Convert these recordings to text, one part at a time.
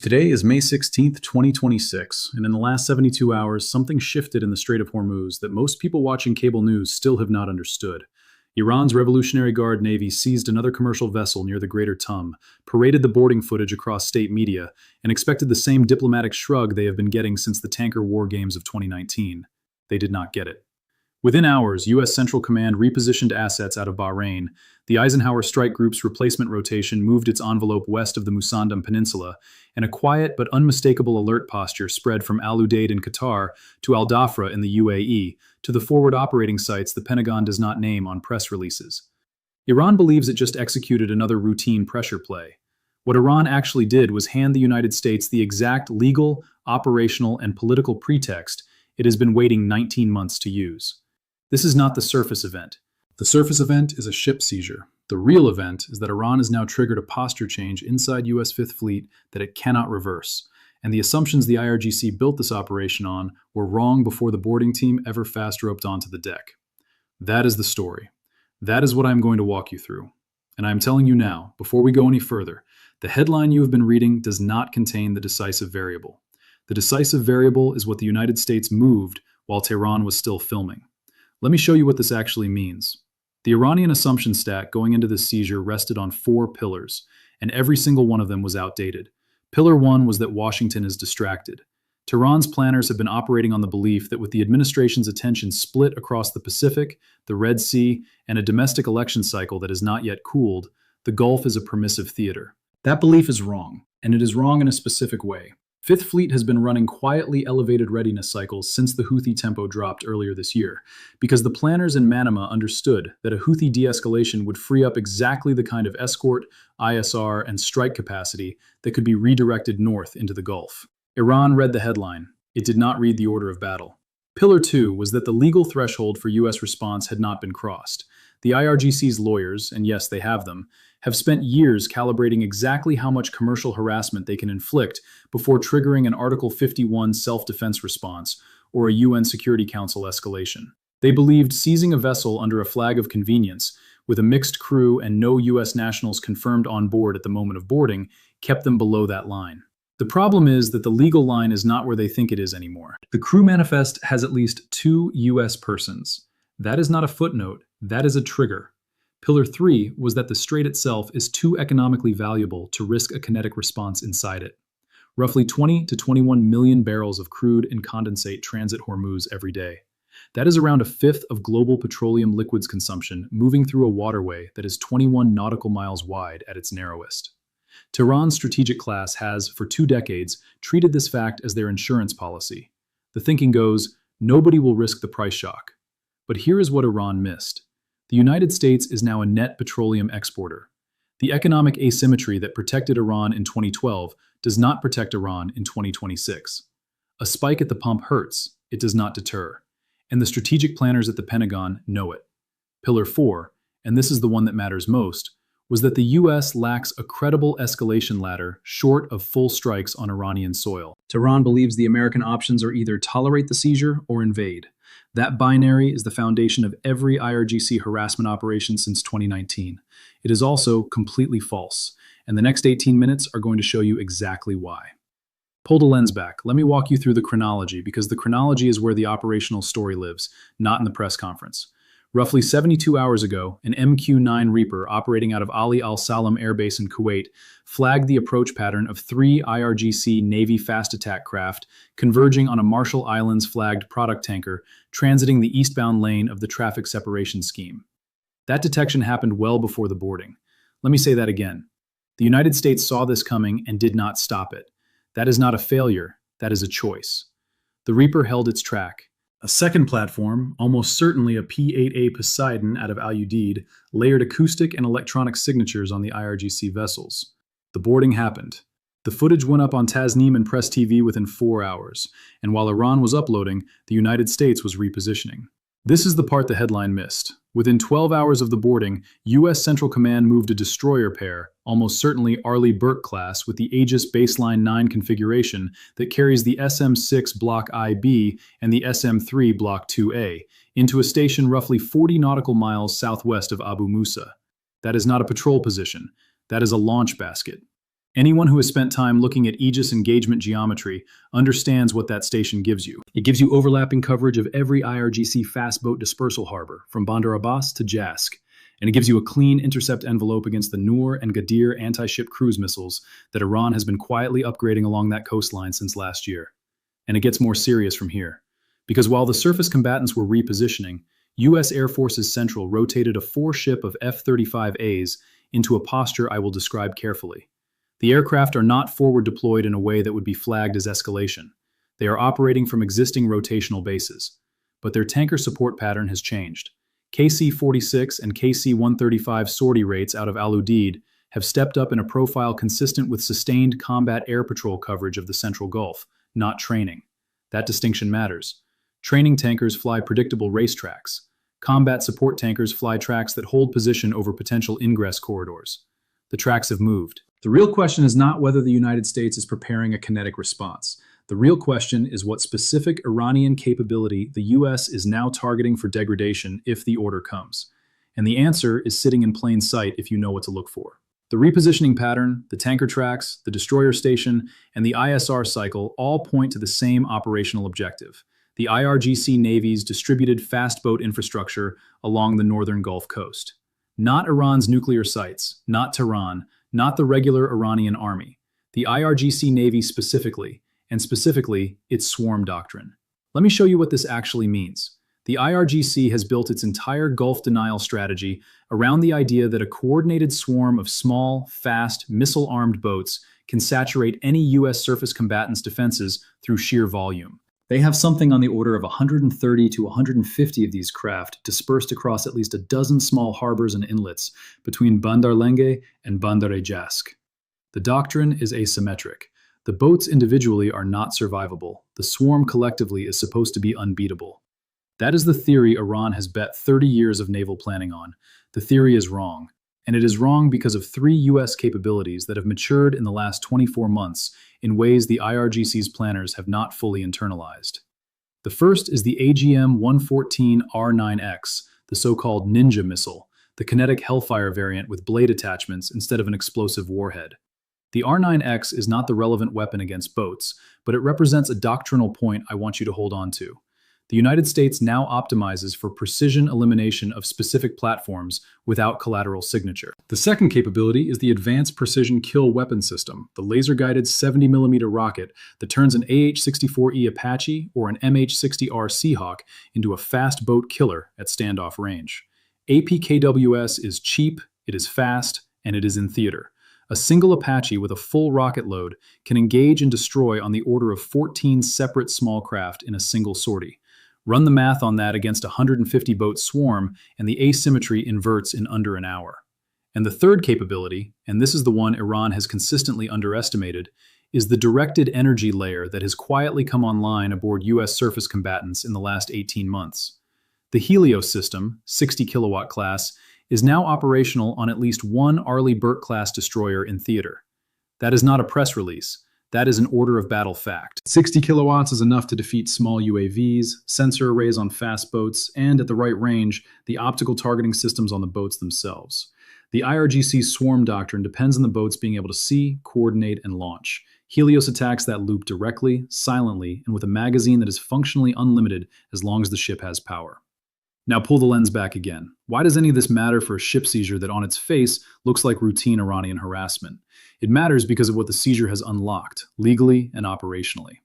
Today is May 16th, 2026, and in the last 72 hours, something shifted in the Strait of Hormuz that most people watching cable news still have not understood. Iran's Revolutionary Guard Navy seized another commercial vessel near the Greater Tum, paraded the boarding footage across state media, and expected the same diplomatic shrug they have been getting since the tanker war games of 2019. They did not get it. Within hours, U.S. Central Command repositioned assets out of Bahrain. The Eisenhower Strike Group's replacement rotation moved its envelope west of the Musandam Peninsula, and a quiet but unmistakable alert posture spread from Al Udeid in Qatar to Al Dhafra in the UAE, to the forward operating sites the Pentagon does not name on press releases. Iran believes it just executed another routine pressure play. What Iran actually did was hand the United States the exact legal, operational, and political pretext it has been waiting 19 months to use. This is not the surface event. The surface event is a ship seizure. The real event is that Iran has now triggered a posture change inside U.S. Fifth Fleet that it cannot reverse, and the assumptions the IRGC built this operation on were wrong before the boarding team ever fast roped onto the deck. That is the story. That is what I'm going to walk you through. And I'm telling you now, before we go any further, the headline you have been reading does not contain the decisive variable. The decisive variable is what the United States moved while Tehran was still filming. Let me show you what this actually means. The Iranian assumption stack going into this seizure rested on 4 pillars, and every single one of them was outdated. Pillar 1 was that Washington is distracted. Tehran's planners have been operating on the belief that with the administration's attention split across the Pacific, the Red Sea, and a domestic election cycle that has not yet cooled, the Gulf is a permissive theater. That belief is wrong, and it is wrong in a specific way. Fifth Fleet has been running quietly elevated readiness cycles since the Houthi tempo dropped earlier this year, because the planners in Manama understood that a Houthi de-escalation would free up exactly the kind of escort, ISR, and strike capacity that could be redirected north into the Gulf. Iran read the headline. It did not read the order of battle. Pillar 2 was that the legal threshold for U.S. response had not been crossed. The IRGC's lawyers, and yes, they have them, have spent years calibrating exactly how much commercial harassment they can inflict before triggering an Article 51 self-defense response or a UN Security Council escalation. They believed seizing a vessel under a flag of convenience, with a mixed crew and no U.S. nationals confirmed on board at the moment of boarding, kept them below that line. The problem is that the legal line is not where they think it is anymore. The crew manifest has at least 2 U.S. persons. That is not a footnote, that is a trigger. Pillar 3 was that the strait itself is too economically valuable to risk a kinetic response inside it. Roughly 20 to 21 million barrels of crude and condensate transit Hormuz every day. That is around a fifth of global petroleum liquids consumption moving through a waterway that is 21 nautical miles wide at its narrowest. Tehran's strategic class has, for 2 decades, treated this fact as their insurance policy. The thinking goes, nobody will risk the price shock. But here is what Iran missed. The United States is now a net petroleum exporter. The economic asymmetry that protected Iran in 2012 does not protect Iran in 2026. A spike at the pump hurts, it does not deter. And the strategic planners at the Pentagon know it. Pillar 4, and this is the one that matters most, was that the U.S. lacks a credible escalation ladder short of full strikes on Iranian soil. Tehran believes the American options are either tolerate the seizure or invade. That binary is the foundation of every IRGC harassment operation since 2019. It is also completely false, and the next 18 minutes are going to show you exactly why. Pull the lens back. Let me walk you through the chronology, because the chronology is where the operational story lives, not in the press conference. Roughly 72 hours ago, an MQ-9 Reaper operating out of Ali Al Salam Air Base in Kuwait flagged the approach pattern of 3 IRGC Navy fast attack craft converging on a Marshall Islands flagged product tanker transiting the eastbound lane of the traffic separation scheme. That detection happened well before the boarding. Let me say that again. The United States saw this coming and did not stop it. That is not a failure, that is a choice. The Reaper held its track. A second platform, almost certainly a P-8A Poseidon out of Al Udeid, layered acoustic and electronic signatures on the IRGC vessels. The boarding happened. The footage went up on Tasnim and Press TV within 4 hours, and while Iran was uploading, the United States was repositioning. This is the part the headline missed. Within 12 hours of the boarding, U.S. Central Command moved a destroyer pair, almost certainly Arleigh Burke class with the Aegis Baseline 9 configuration that carries the SM-6 Block IB and the SM-3 Block 2A, into a station roughly 40 nautical miles southwest of Abu Musa. That is not a patrol position. That is a launch basket. Anyone who has spent time looking at Aegis engagement geometry understands what that station gives you. It gives you overlapping coverage of every IRGC fast boat dispersal harbor, from Bandar Abbas to Jask. And it gives you a clean intercept envelope against the Noor and Gadir anti-ship cruise missiles that Iran has been quietly upgrading along that coastline since last year. And it gets more serious from here. Because while the surface combatants were repositioning, U.S. Air Force's Central rotated a 4-ship of F-35As into a posture I will describe carefully. The aircraft are not forward deployed in a way that would be flagged as escalation. They are operating from existing rotational bases. But their tanker support pattern has changed. KC-46 and KC-135 sortie rates out of Al Udeid have stepped up in a profile consistent with sustained combat air patrol coverage of the Central Gulf, not training. That distinction matters. Training tankers fly predictable racetracks. Combat support tankers fly tracks that hold position over potential ingress corridors. The tracks have moved. The real question is not whether the United States is preparing a kinetic response. The real question is what specific Iranian capability the U.S. is now targeting for degradation if the order comes. And the answer is sitting in plain sight if you know what to look for. The repositioning pattern, the tanker tracks, the destroyer station, and the ISR cycle all point to the same operational objective: the IRGC Navy's distributed fast boat infrastructure along the northern Gulf Coast. Not Iran's nuclear sites, not Tehran, not the regular Iranian army. The IRGC Navy specifically, and specifically its swarm doctrine. Let me show you what this actually means. The IRGC has built its entire Gulf denial strategy around the idea that a coordinated swarm of small, fast, missile-armed boats can saturate any U.S. surface combatants' defenses through sheer volume. They have something on the order of 130 to 150 of these craft dispersed across at least a dozen small harbors and inlets between Bandar Lenge and Bandar-e-Jask. The doctrine is asymmetric. The boats individually are not survivable. The swarm collectively is supposed to be unbeatable. That is the theory Iran has bet 30 years of naval planning on. The theory is wrong. And it is wrong because of 3 U.S. capabilities that have matured in the last 24 months in ways the IRGC's planners have not fully internalized. The first is the AGM-114R9X, the so-called Ninja missile, the kinetic Hellfire variant with blade attachments instead of an explosive warhead. The R9X is not the relevant weapon against boats, but it represents a doctrinal point I want you to hold on to. The United States now optimizes for precision elimination of specific platforms without collateral signature. The second capability is the Advanced Precision Kill Weapon System, the laser-guided 70mm rocket that turns an AH-64E Apache or an MH-60R Seahawk into a fast boat killer at standoff range. APKWS is cheap, it is fast, and it is in theater. A single Apache with a full rocket load can engage and destroy on the order of 14 separate small craft in a single sortie. Run the math on that against a 150-boat swarm, and the asymmetry inverts in under an hour. And the third capability, and this is the one Iran has consistently underestimated, is the directed energy layer that has quietly come online aboard U.S. surface combatants in the last 18 months. The Helios system, 60-kilowatt class, is now operational on at least one Arleigh Burke-class destroyer in theater. That is not a press release. That is an order of battle fact. 60 kilowatts is enough to defeat small UAVs, sensor arrays on fast boats, and at the right range, the optical targeting systems on the boats themselves. The IRGC's swarm doctrine depends on the boats being able to see, coordinate, and launch. Helios attacks that loop directly, silently, and with a magazine that is functionally unlimited as long as the ship has power. Now pull the lens back again. Why does any of this matter for a ship seizure that on its face looks like routine Iranian harassment? It matters because of what the seizure has unlocked, legally and operationally.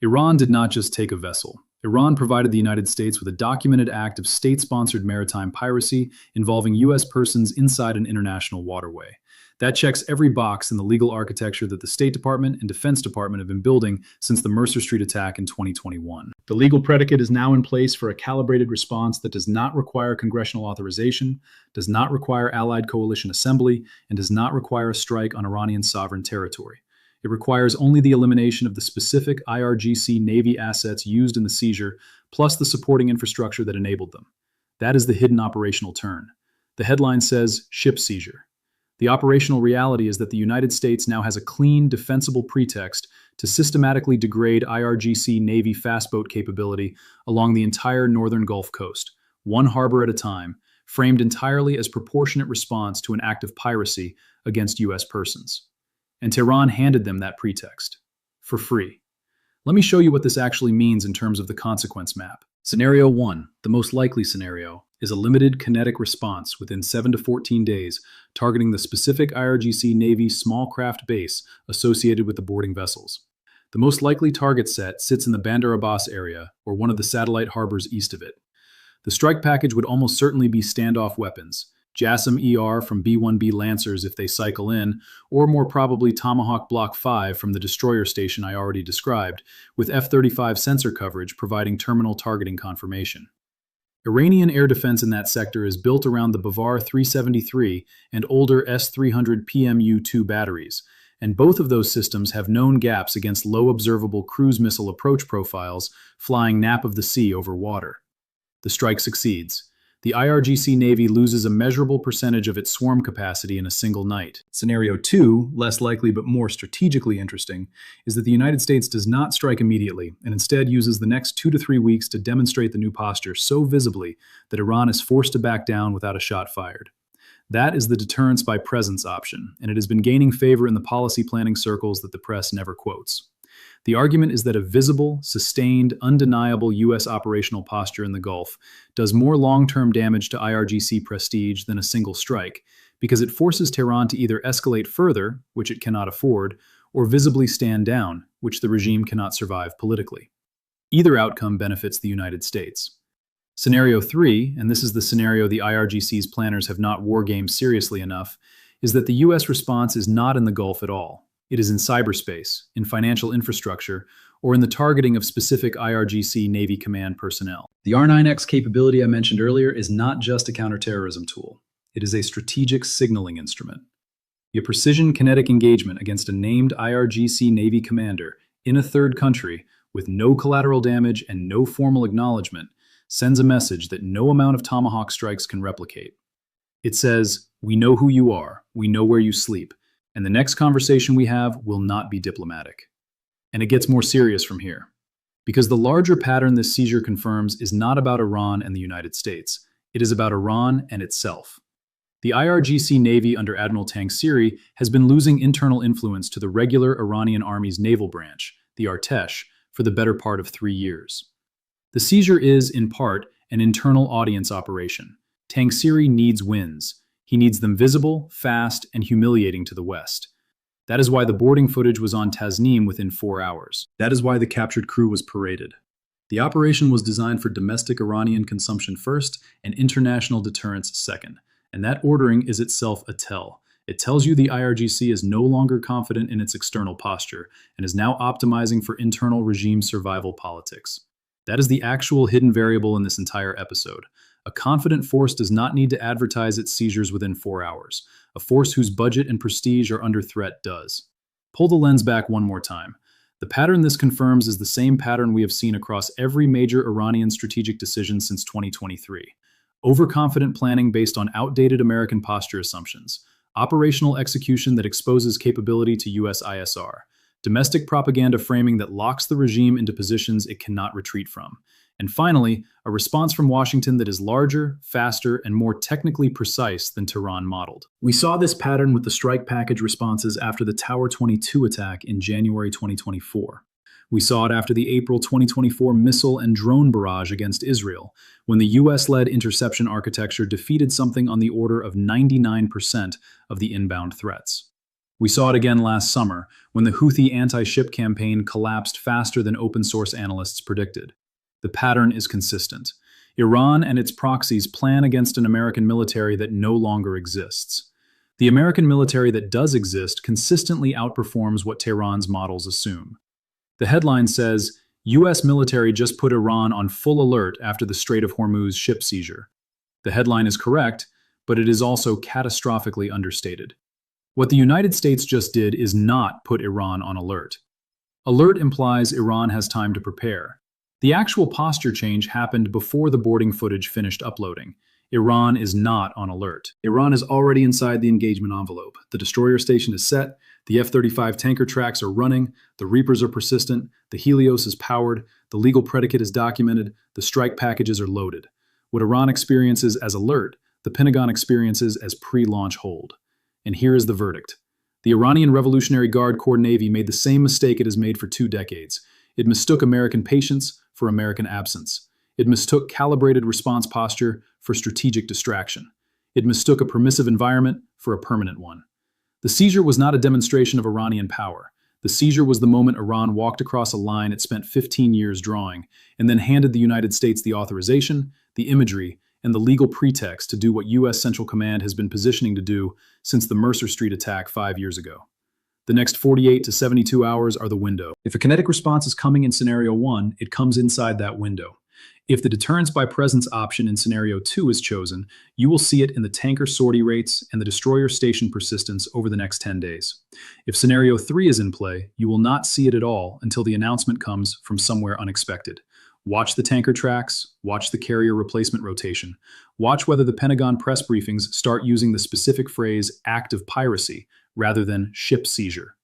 Iran did not just take a vessel. Iran provided the United States with a documented act of state-sponsored maritime piracy involving U.S. persons inside an international waterway. That checks every box in the legal architecture that the State Department and Defense Department have been building since the Mercer Street attack in 2021. The legal predicate is now in place for a calibrated response that does not require congressional authorization, does not require Allied coalition assembly, and does not require a strike on Iranian sovereign territory. It requires only the elimination of the specific IRGC Navy assets used in the seizure, plus the supporting infrastructure that enabled them. That is the hidden operational turn. The headline says, ship seizure. The operational reality is that the United States now has a clean, defensible pretext to systematically degrade IRGC Navy fastboat capability along the entire northern Gulf Coast, one harbor at a time, framed entirely as proportionate response to an act of piracy against U.S. persons. and Tehran handed them that pretext. For free. Let me show you what this actually means in terms of the consequence map. Scenario 1, the most likely scenario, is a limited kinetic response within 7 to 14 days, targeting the specific IRGC Navy small craft base associated with the boarding vessels. The most likely target set sits in the Bandar Abbas area, or one of the satellite harbors east of it. The strike package would almost certainly be standoff weapons, JASSM ER from B-1B Lancers if they cycle in, or more probably Tomahawk Block 5 from the destroyer station I already described, with F-35 sensor coverage providing terminal targeting confirmation. Iranian air defense in that sector is built around the Bavar 373 and older S-300 PMU-2 batteries, and both of those systems have known gaps against low observable cruise missile approach profiles flying nap of the sea over water. The strike succeeds. The IRGC Navy loses a measurable percentage of its swarm capacity in a single night. Scenario 2, less likely but more strategically interesting, is that the United States does not strike immediately and instead uses the next 2 to 3 weeks to demonstrate the new posture so visibly that Iran is forced to back down without a shot fired. That is the deterrence by presence option, and it has been gaining favor in the policy planning circles that the press never quotes. The argument is that a visible, sustained, undeniable U.S. operational posture in the Gulf does more long-term damage to IRGC prestige than a single strike, because it forces Tehran to either escalate further, which it cannot afford, or visibly stand down, which the regime cannot survive politically. Either outcome benefits the United States. Scenario 3, and this is the scenario the IRGC's planners have not wargamed seriously enough, is that the U.S. response is not in the Gulf at all. It is in cyberspace, in financial infrastructure, or in the targeting of specific IRGC Navy command personnel. The R9X capability I mentioned earlier is not just a counterterrorism tool. It is a strategic signaling instrument. A precision kinetic engagement against a named IRGC Navy commander in a third country with no collateral damage and no formal acknowledgement sends a message that no amount of Tomahawk strikes can replicate. It says, "We know who you are, we know where you sleep, and the next conversation we have will not be diplomatic." And it gets more serious from here. Because the larger pattern this seizure confirms is not about Iran and the United States. It is about Iran and itself. The IRGC Navy under Admiral Tangsiri has been losing internal influence to the regular Iranian Army's naval branch, the Artesh, for the better part of 3 years. The seizure is, in part, an internal audience operation. Tangsiri needs wins. He needs them visible, fast, and humiliating to the West. That is why the boarding footage was on Tasnim within 4 hours. That is why the captured crew was paraded. The operation was designed for domestic Iranian consumption first and international deterrence second. And that ordering is itself a tell. It tells you the IRGC is no longer confident in its external posture and is now optimizing for internal regime survival politics. That is the actual hidden variable in this entire episode. A confident force does not need to advertise its seizures within 4 hours. A force whose budget and prestige are under threat does. Pull the lens back one more time. The pattern this confirms is the same pattern we have seen across every major Iranian strategic decision since 2023. Overconfident planning based on outdated American posture assumptions. Operational execution that exposes capability to US ISR. Domestic propaganda framing that locks the regime into positions it cannot retreat from. And finally, a response from Washington that is larger, faster, and more technically precise than Tehran modeled. We saw this pattern with the strike package responses after the Tower 22 attack in January 2024. We saw it after the April 2024 missile and drone barrage against Israel, when the US-led interception architecture defeated something on the order of 99% of the inbound threats. We saw it again last summer, when the Houthi anti-ship campaign collapsed faster than open-source analysts predicted. The pattern is consistent. Iran and its proxies plan against an American military that no longer exists. The American military that does exist consistently outperforms what Tehran's models assume. The headline says, U.S. military just put Iran on full alert after the Strait of Hormuz ship seizure. The headline is correct, but it is also catastrophically understated. What the United States just did is not put Iran on alert. Alert implies Iran has time to prepare. The actual posture change happened before the boarding footage finished uploading. Iran is not on alert. Iran is already inside the engagement envelope. The destroyer station is set, the F-35 tanker tracks are running, the Reapers are persistent, the Helios is powered, the legal predicate is documented, the strike packages are loaded. What Iran experiences as alert, the Pentagon experiences as pre-launch hold. And here is the verdict. The Iranian Revolutionary Guard Corps Navy made the same mistake it has made for 2 decades. It mistook American patience for American absence. It mistook calibrated response posture for strategic distraction. It mistook a permissive environment for a permanent one. The seizure was not a demonstration of Iranian power. The seizure was the moment Iran walked across a line it spent 15 years drawing, and then handed the United States the authorization, the imagery, and the legal pretext to do what U.S. Central Command has been positioning to do since the Mercer Street attack 5 years ago. The next 48 to 72 hours are the window. If a kinetic response is coming in Scenario 1, it comes inside that window. If the deterrence by presence option in Scenario 2 is chosen, you will see it in the tanker sortie rates and the destroyer station persistence over the next 10 days. If Scenario 3 is in play, you will not see it at all until the announcement comes from somewhere unexpected. Watch the tanker tracks, watch the carrier replacement rotation, watch whether the Pentagon press briefings start using the specific phrase act of piracy rather than ship seizure.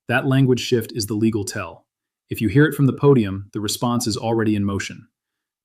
That language shift is the legal tell. If you hear it from the podium, the response is already in motion.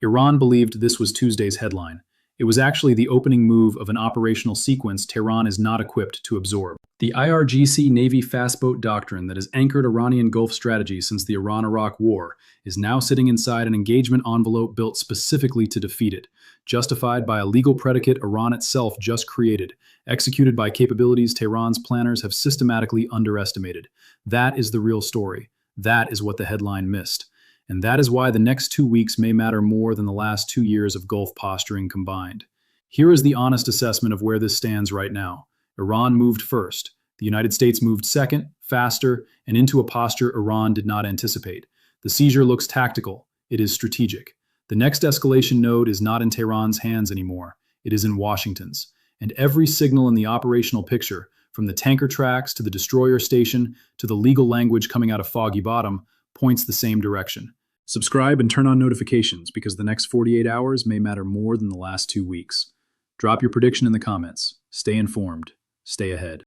Iran believed this was Tuesday's headline. It was actually the opening move of an operational sequence Tehran is not equipped to absorb. The IRGC Navy fastboat doctrine that has anchored Iranian Gulf strategy since the Iran-Iraq War is now sitting inside an engagement envelope built specifically to defeat it, justified by a legal predicate Iran itself just created, executed by capabilities Tehran's planners have systematically underestimated. That is the real story. That is what the headline missed. And that is why the next 2 weeks may matter more than the last 2 years of Gulf posturing combined. Here is the honest assessment of where this stands right now. Iran moved first. The United States moved second, faster, and into a posture Iran did not anticipate. The seizure looks tactical. It is strategic. The next escalation node is not in Tehran's hands anymore. It is in Washington's. And every signal in the operational picture, from the tanker tracks to the destroyer station to the legal language coming out of Foggy Bottom, points the same direction. Subscribe and turn on notifications because the next 48 hours may matter more than the last 2 weeks. Drop your prediction in the comments. Stay informed. Stay ahead.